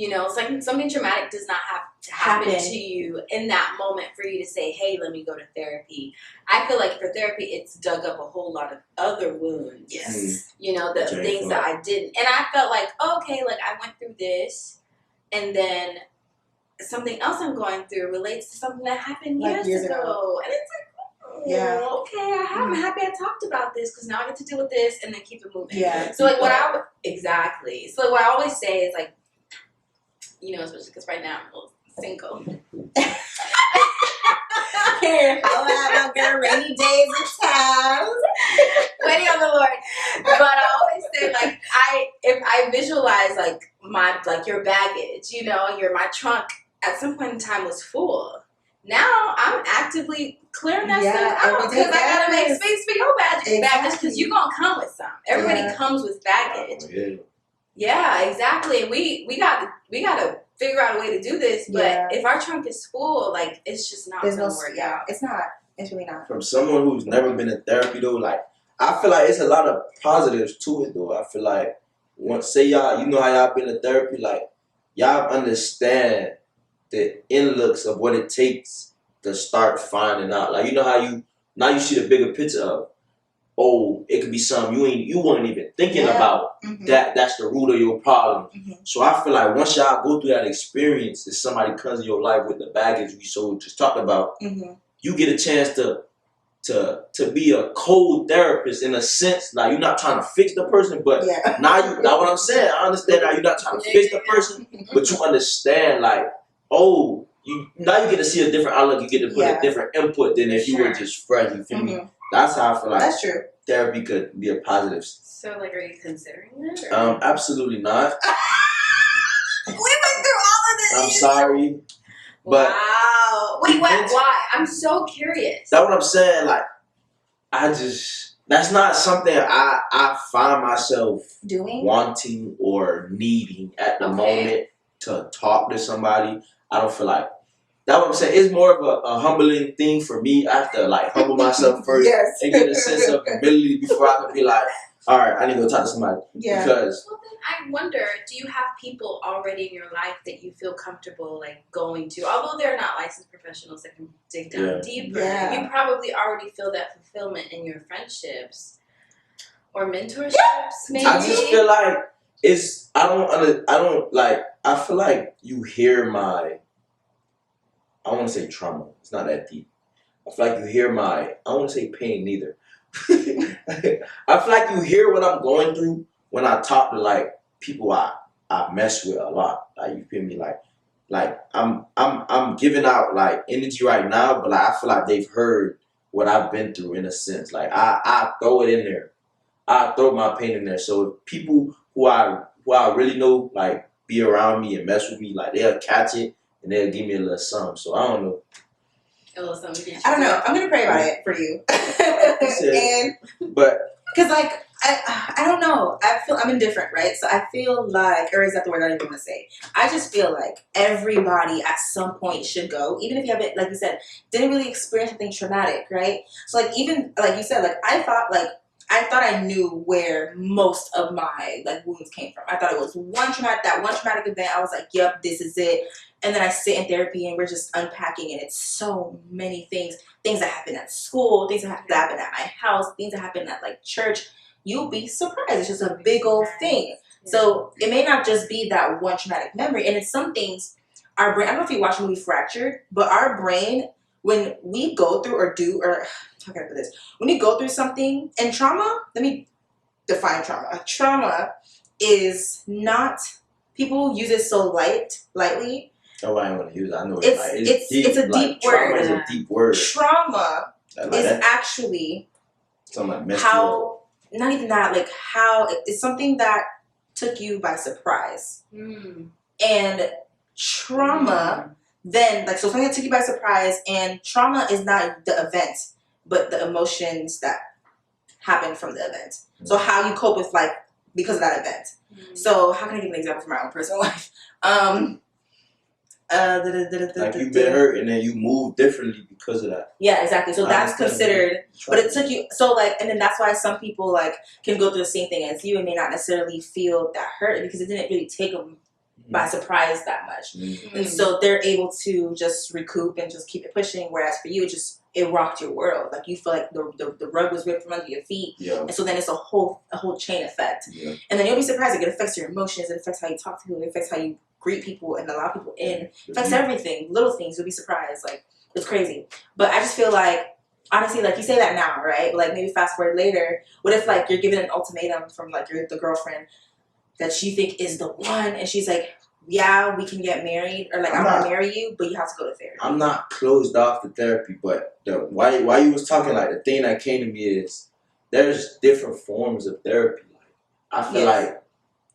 It's like something traumatic does not have to happen to you in that moment for you to say, hey, let me go to therapy. I feel like for therapy, it's dug up a whole lot of other wounds. The things that I didn't. And I felt like, okay, like I went through this, and then something else I'm going through relates to something that happened years ago. And it's like, okay, I'm happy I talked about this because now I get to deal with this and then keep it moving. So like exactly. So what I always say is like, especially because right now I'm a little single. Here, I'll have our rainy days and times. Waiting on the Lord. But I always say, like, if I visualize like your baggage, my trunk at some point in time was full. Now I'm actively clearing that stuff out because I gotta make space for your baggage because you're gonna come with some. Everybody comes with baggage. Yeah, exactly. And we gotta figure out a way to do this. But if our trunk is full, like, it's just not gonna work out. It's not. It's really not. From someone who's never been in therapy though, like, I feel like it's a lot of positives to it though. I feel like say y'all, how y'all been in therapy, like, y'all understand the inlooks of what it takes to start finding out. Like, how you see the bigger picture of, it could be something you weren't even thinking about. That's the root of your problem. So I feel like once y'all go through that experience, if somebody comes in your life with the baggage we just talked about, you get a chance to to be a cold therapist in a sense, like you're not trying to fix the person, but now you know what I'm saying. I understand now you're not trying to fix the person, but you understand like, oh, now you get to see a different outlook. You get to put a different input than if you were just fresh. You feel me? That's how I feel like that's true. Therapy could be a positive. So, like, are you considering it? Absolutely not. We went through all of this. I'm sorry. But wow. Wait, why? I'm so curious. That's what I'm saying. Like, that's not something I find myself doing, wanting or needing at the moment to talk to somebody. I don't feel like that's what I'm saying. It's more of a humbling thing for me. I have to like humble myself first and get a sense of humility before I can be like, all right, I need to go talk to somebody. Yeah. Because well, then I wonder, do you have people already in your life that you feel comfortable like going to? Although they're not licensed professionals that can dig down deeper, you probably already feel that fulfillment in your friendships or mentorships. Maybe. I just feel like I feel like you hear my. I want to say trauma. It's not that deep. I feel like you hear my. I don't want to say pain neither. I feel like you hear what I'm going through when I talk to like people I mess with a lot. Like you feel me? Like I'm giving out like energy right now, but like, I feel like they've heard what I've been through in a sense. Like I throw it in there. I throw my pain in there. So if people who I really know like be around me and mess with me, like they'll catch it and they'll give me a little something. So I don't know. A little something. I don't know. I'm gonna pray about it for you. But because like I don't know. I'm indifferent, right? So I feel like, or is that the word I didn't want to say? I just feel like everybody at some point should go, even if you haven't, like you said, didn't really experience something traumatic, right? So like even like you said, like I thought I knew where most of my like wounds came from. I thought it was one traumatic event. I was like, yep, this is it. And then I sit in therapy and we're just unpacking, and it's so many things that happen at school, things that happen at my house, things that happen at like church. You'll be surprised. It's just a big old thing. Yeah. So it may not just be that one traumatic memory. And it's some things our brain, I don't know if you watch the movie Fractured, but our brain, when we go through how can I put this? When you go through something, and trauma, let me define trauma. Trauma is not, people use it so lightly. Oh, I don't want to use it. I know it's a deep word. Trauma is a deep word. Trauma is actually how, not even that, like how, it's something that took you by surprise. And trauma, then, like, so something that took you by surprise, and trauma is not the event, but the emotions that happen from the event. So how you cope with life because of that event. So how can I give an example from my own personal life? Like you've been hurt and then you move differently because of that. Yeah, exactly. So that's considered, but it took you, so like, and then that's why some people like can go through the same thing as you and may not necessarily feel that hurt because it didn't really take them by surprise that much. And so they're able to just recoup and just keep it pushing. Whereas for you, it rocked your world. Like you feel like the rug was ripped from under your feet. Yeah. And so then it's a whole chain effect. Yeah. And then you'll be surprised. Like, it affects your emotions. It affects how you talk to people. It affects how you greet people and allow people in. It affects everything. Little things. You'll be surprised. Like, it's crazy. But I just feel like, honestly, like you say that now, right? But like maybe fast forward later. What if like you're given an ultimatum from like the girlfriend that you think is the one, and she's like, yeah, we can get married, or like I'm gonna marry you, but you have to go to therapy. I'm not closed off to therapy, but why you was talking, like the thing that came to me is there's different forms of therapy. Like I feel like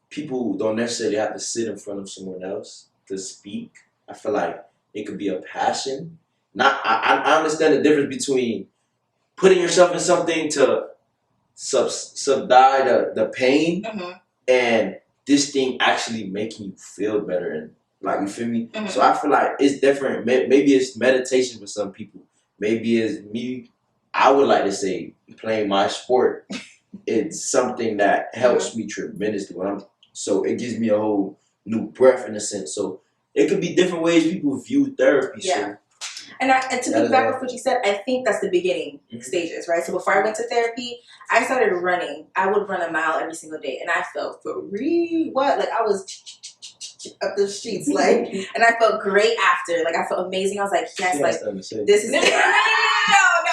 people don't necessarily have to sit in front of someone else to speak. I feel like it could be a passion. I understand the difference between putting yourself in something to subdue the pain and this thing actually making you feel better, and like, you feel me? So I feel like it's different. Maybe it's meditation for some people. Maybe it's me. I would like to say playing my sport. It's something that helps me tremendously so it gives me a whole new breath in a sense. So it could be different ways people view therapy. Yeah. So and to be back with what you said, I think that's the beginning stages, right? So before I went to therapy, I started running. I would run a mile every single day, and I felt for real. Like I was up the streets, like, and I felt great after. Like, I felt amazing. I was like, yes, like, this is No.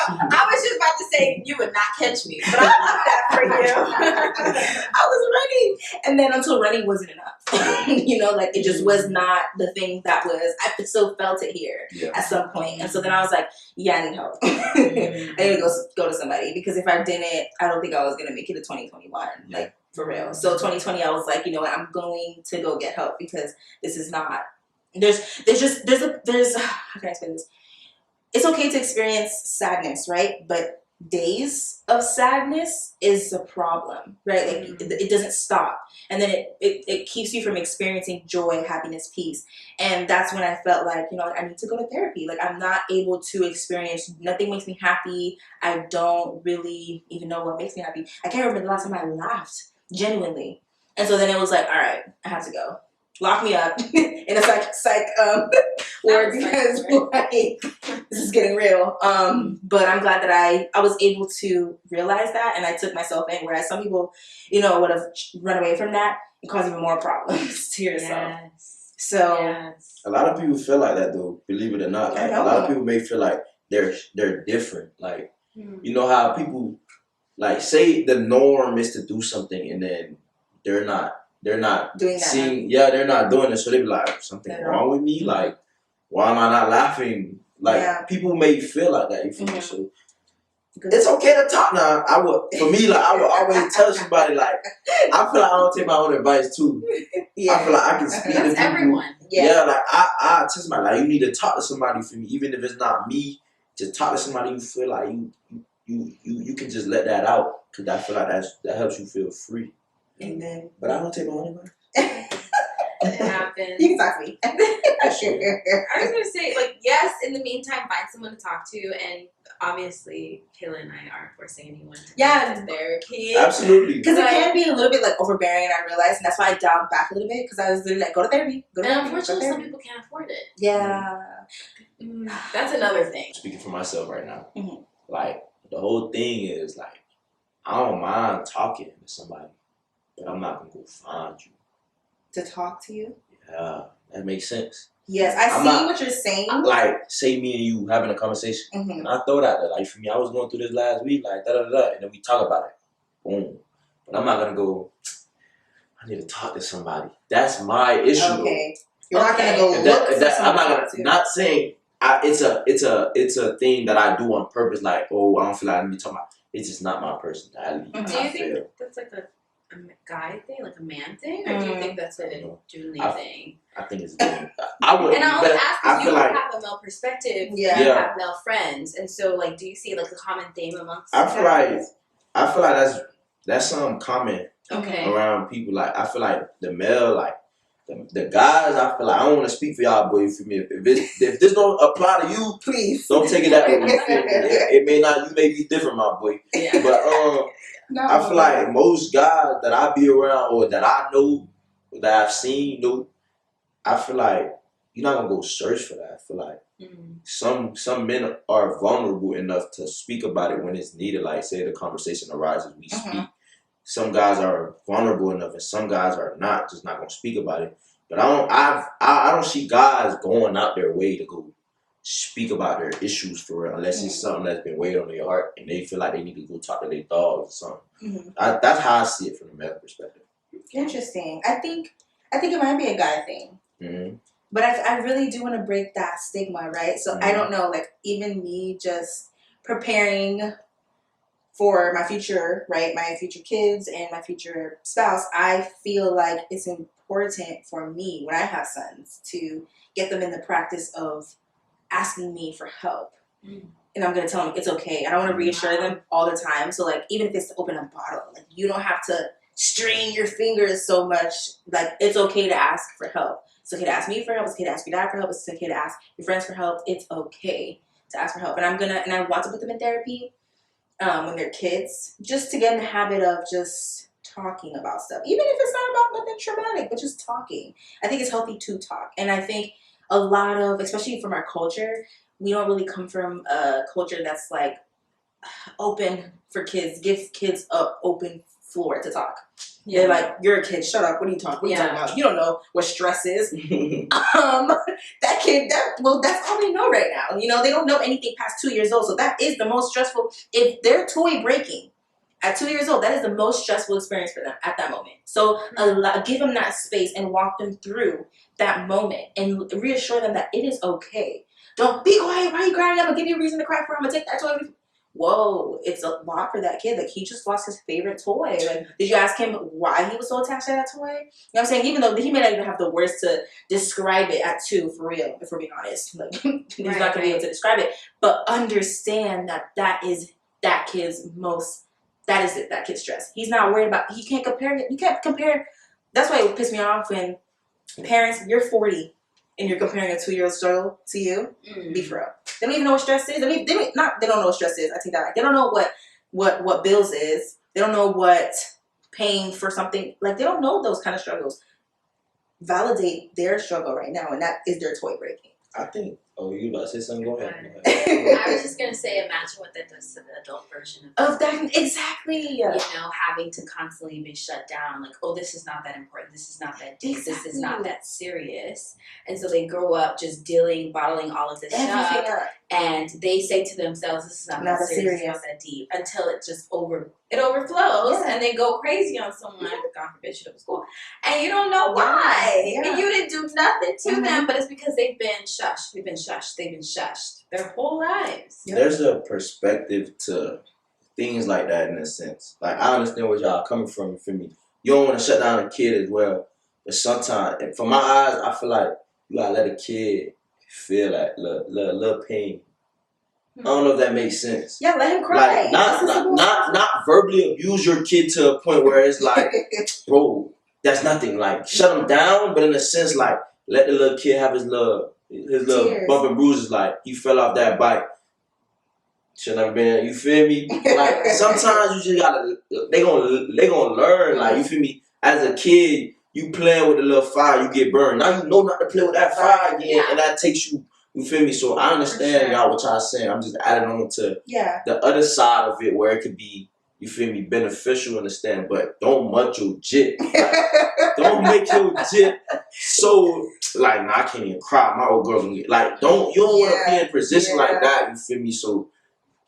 I was just about to say you would not catch me, but I love that for you. I was running, and then until running wasn't enough. You know, like, it just was not the thing that was. I still felt it here at some point, and so then I was like, yeah, I need help. I need to go to somebody, because if I didn't, I don't think I was gonna make it to 2021. Like, for real. So 2020, I was like, you know what, I'm going to go get help, because this is not. There's how can I explain this? It's okay to experience sadness, right? But days of sadness is a problem, right? Like, it doesn't stop. And then it keeps you from experiencing joy, happiness, peace. And that's when I felt like, you know, I need to go to therapy. Like, I'm not able to experience, nothing makes me happy. I don't really even know what makes me happy. I can't remember the last time I laughed, genuinely. And so then it was like, all right, I have to go. Lock me up in a psych ward, because like, this is getting real. But I'm glad that I was able to realize that, and I took myself in. Whereas some people, you know, would have run away from that and caused even more problems to yourself. Yes. So yes. A lot of people feel like that, though. Believe it or not, like, a lot of people may feel like they're different. Like, you know how people, like, say the norm is to do something, and then they're not doing that. seeing, they're not doing it, so they be like, something wrong with me? Like, why am I not laughing? Like, people may feel like that, you feel me? So it's okay to talk now. I would always tell somebody, like, I feel like I don't take my own advice too. I feel like I can speak to people. Everyone. Like, I tell somebody, like, you need to talk to somebody for me, even if it's not me. Just talk to somebody you feel like you can just let that out, because I feel like that helps you feel free. Amen. But I don't take my own advice. It happens. You can talk to me. I was gonna say, like, yes, in the meantime, find someone to talk to, and obviously Kayla and I aren't forcing anyone to go to therapy. Absolutely. Because it can be a little bit like overbearing, and I realized, and that's why I dialed back a little bit, because I was literally like, go to therapy. And unfortunately, some people can't afford it. Yeah. That's another thing. Speaking for myself right now, like, the whole thing is, like, I don't mind talking to somebody, but I'm not gonna go find you to talk to you. Yeah, that makes sense. Yes, I see what you're saying. Like, say me and you having a conversation, and I throw it out there. Like, for me, I was going through this last week, like, da-da-da-da, and then we talk about it. Boom. But I'm not going to go, I need to talk to somebody. That's my issue. Okay. You're not going to go look for somebody. I'm not saying, it's a thing that I do on purpose, like, oh, I don't feel like I need to talk about. It's just not my personality. Do you think that's like a guy thing, like a man thing, or do you think that's a Julie thing? I think it's different. I would. And I only ask because you like, have a male perspective. You have male friends, and so, like, do you see like a common theme amongst? I feel like that's something common around people. Like, I feel like the male, like the guys, I feel like I don't want to speak for y'all, boy. For me, if this don't apply to you, please don't take it that way. It may not. You may be different, my boy. Yeah. But I feel like most guys that I be around or that I know, that I've seen, I feel like you're not gonna go search for that. I feel like some men are vulnerable enough to speak about it when it's needed. Like, say the conversation arises, we speak. Some guys are vulnerable enough, and some guys are not, just not gonna speak about it. But I don't see guys going out their way to go speak about their issues for real, unless it's something that's been weighed on their heart and they feel like they need to go talk to their dogs or something. That's how I see it from the male perspective. Interesting. I think it might be a guy thing. But I really do want to break that stigma, right? So I don't know, like, even me just preparing for my future, right? My future kids and my future spouse, I feel like it's important for me, when I have sons, to get them in the practice of asking me for help. And I'm going to tell them it's okay. I don't want to reassure them all the time. So, like, even if it's to open a bottle, like, you don't have to strain your fingers so much. Like, it's okay to ask for help. It's okay to ask me for help. It's okay to ask your dad for help. It's okay to ask your friends for help. It's okay to ask for help. And I want to put them in therapy when they're kids, just to get in the habit of just talking about stuff. Even if it's not about nothing traumatic, but just talking. I think it's healthy to talk. And I think a lot of, especially from our culture, we don't really come from a culture that's like open for kids, give kids an open floor to talk. They're like, you're a kid, shut up, what are you talking about? You don't know what stress is. That kid, that's all they know right now. You know, they don't know anything past 2 years old. So that is the most stressful. If their toy breaking at 2 years old, that is the most stressful experience for them at that moment. So give them that space and walk them through that moment and reassure them that it is okay. Don't be quiet. Why are you crying? I'm going to give you a reason to cry for. I'm going to take that toy. Whoa, it's a lot for that kid. Like, he just lost his favorite toy. Like, did you ask him why he was so attached to that toy? You know what I'm saying? Even though he may not even have the words to describe it at 2, for real, if we're being honest. Like, he's not going to be able to describe it. But understand that is that kid's most, that is it, that kid's stress. He's not worried about, you can't compare. That's why it would piss me off when parents, you're 40 and you're comparing a 2-year-old struggle to you. Be for real. They don't even know what stress is. They don't know what stress is. I take that back. They don't know what bills is. They don't know what paying for something, like, they don't know those kind of struggles. Validate their struggle right now, and that is their toy breaking. I think. Oh, you about to say something? Go ahead. I was just gonna say, imagine what that does to the adult version of that. Exactly. You know, having to constantly be shut down. Like, oh, this is not that important. This is not that deep. This is not that serious. And so they grow up just bottling all of this stuff, and they say to themselves, "This is not that serious. It's not that deep." Until it just overflows, and they go crazy on someone. God forbid, should have school, and you don't know why, and you didn't do nothing to them, but it's because they've been shushed. They've been shushed their whole lives. There's a perspective to things like that, in a sense. Like, I understand where y'all coming from. For me, you don't want to shut down a kid as well, but sometimes, from my eyes, I feel like you gotta let a kid feel that little pain. I don't know if that makes sense. Yeah, let him cry. Like, not verbally abuse your kid to a point where it's like, bro, that's nothing. Like, shut him down, but in a sense, like, let the little kid have his little bump and bruises. Like, he fell off that bike. Should never been. You feel me? Like, sometimes you just gotta. They gonna learn. Like, you feel me? As a kid, you playing with a little fire, you get burned. Now you know not to play with that fire again, and that takes you. You feel me? So I understand y'all what y'all saying. I'm just adding on to the other side of it where it could be, you feel me, beneficial, understand, but don't mud your jit. Like, don't make your jit so, like, nah, I can't even cry. My old girl, like, you don't want to be in a position like that, you feel me? So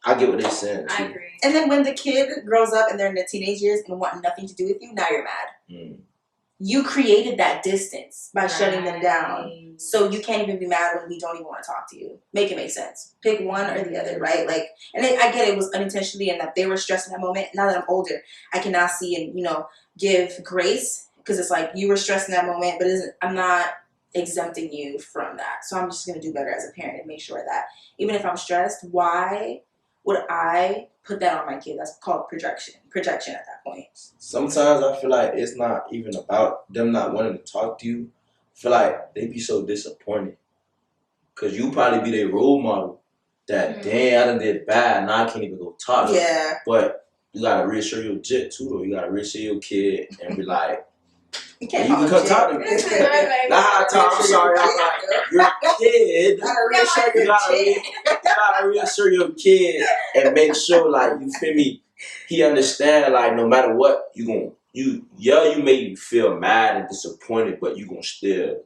I get what they're saying. I agree. And then when the kid grows up and they're in their teenage years and want nothing to do with you, now you're mad. You created that distance by shutting them down. So you can't even be mad when we don't even want to talk to you. Make it make sense. Pick one or the other, right? Like, and I get it was unintentionally and that they were stressed in that moment. Now that I'm older, I can now see and, you know, give grace, because it's like you were stressed in that moment, but I'm not exempting you from that. So I'm just going to do better as a parent and make sure that even if I'm stressed, why would I put that on my kid? That's called projection at that point. Sometimes I feel like it's not even about them not wanting to talk to you. I feel like they be so disappointed. Because you probably be their role model that, damn, I done did bad, now I can't even go talk to them. But you got to reassure your jit too, though. You got to reassure your kid and be like, you can come talk to me. That's how I talk. I'm sorry. I'm like, you're a kid. You gotta reassure your kid and make sure, like, you feel me, he understand, like, no matter what, you may feel mad and disappointed, but you gonna still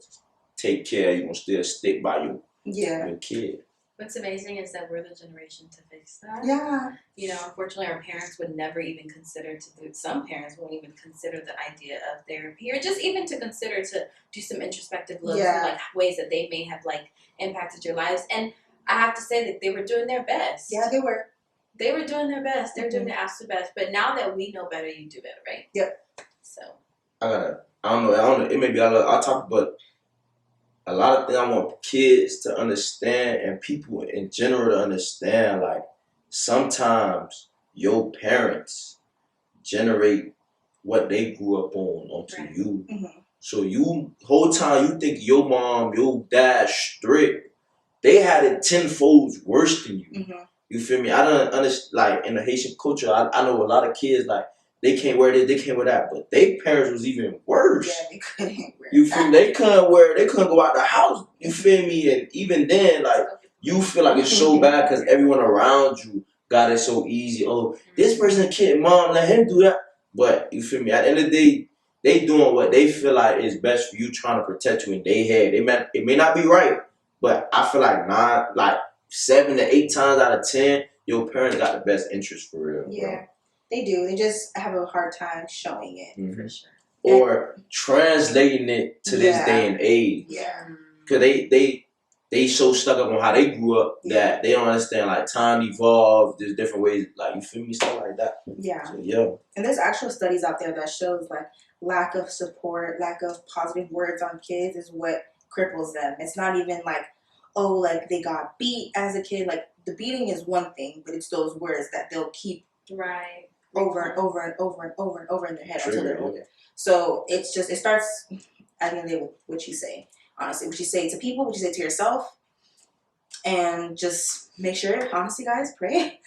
take care. You gonna still stick by your kid. What's amazing is that we're the generation to fix that. Yeah. You know, unfortunately, our parents would never even consider some parents won't even consider the idea of therapy, or just even to consider to do some introspective looks and, like, ways that they may have, like, impacted your lives. And I have to say that they were doing their best. Yeah, they were. They were doing their best. They're doing their absolute best. But now that we know better, you do better, right? Yep. So. I don't know. It may be I'll talk, but a lot of things I want kids to understand and people in general to understand, like, sometimes your parents generate what they grew up onto you. So you, whole time you think your mom, your dad strict, they had it tenfold worse than you. You feel me? I don't understand, like, in the Haitian culture, I know a lot of kids, like, they can't wear this, they can't wear that, but their parents was even worse. Yeah, they couldn't wear You feel me? They couldn't go out the house. You feel me? And even then, like, you feel like it's so bad because everyone around you got it so easy. Oh, this person kid, mom, let him do that. But you feel me? At the end of the day, they doing what they feel like is best for you, trying to protect you in their head. It may not be right, but I feel like 7 to 8 times out of 10, your parents got the best interest for real. Yeah, bro. they do. They just have a hard time showing it. Mm-hmm. For sure. Or translating it to this day and age. Yeah. Because they so stuck up on how they grew up that they don't understand, like, time evolved. There's different ways, like, you feel me? Stuff like that. Yeah. So, yeah. And there's actual studies out there that shows, like, lack of support, lack of positive words on kids is what cripples them. It's not even like, oh, like, they got beat as a kid. Like, the beating is one thing, but it's those words that they'll keep over and over and over and over and over in their head until they're older. So it's just, it starts at the end of the day with what you say. Honestly, what you say to people, what you say to yourself, and just make sure, honestly, guys, pray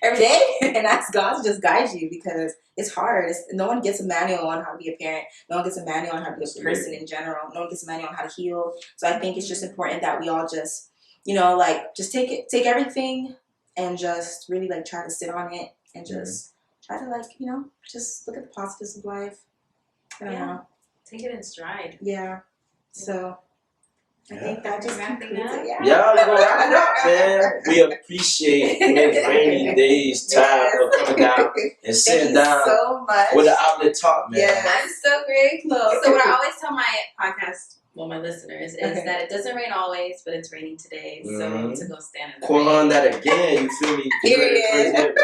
every day and ask God to just guide you, because it's hard. No one gets a manual on how to be a parent. No one gets a manual on how to be a person in general. No one gets a manual on how to heal. So I think it's just important that we all just, like, just take everything and just really, like, try to sit on it and just try to, like, just look at the positives of life. I don't know. Take it in stride. Yeah. So I think that just concludes it. Yeah, we're gonna wrap it up, man. We appreciate Miss Rainy Day's time for coming down and sitting down so much with the Outlet Talk, man. Yeah. I'm so grateful. So what I always tell my podcast, my listeners, is that it doesn't rain always, but it's raining today. So to go stand in the rain. On that again, you feel me? Man.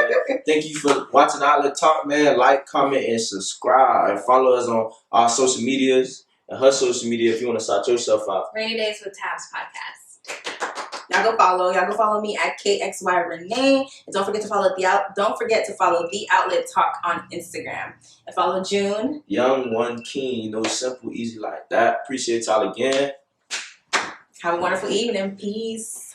Thank you for watching Outlet Talk, man. Like, comment, and subscribe. And follow us on our social medias and her social media if you want to start yourself out. Rainy Days with Tabs podcast. Y'all go follow me at kxyrenee. And don't forget to follow the Outlet Talk on Instagram. And follow June. Young One King, simple, easy like that. Appreciate y'all again. Have a wonderful evening. Peace.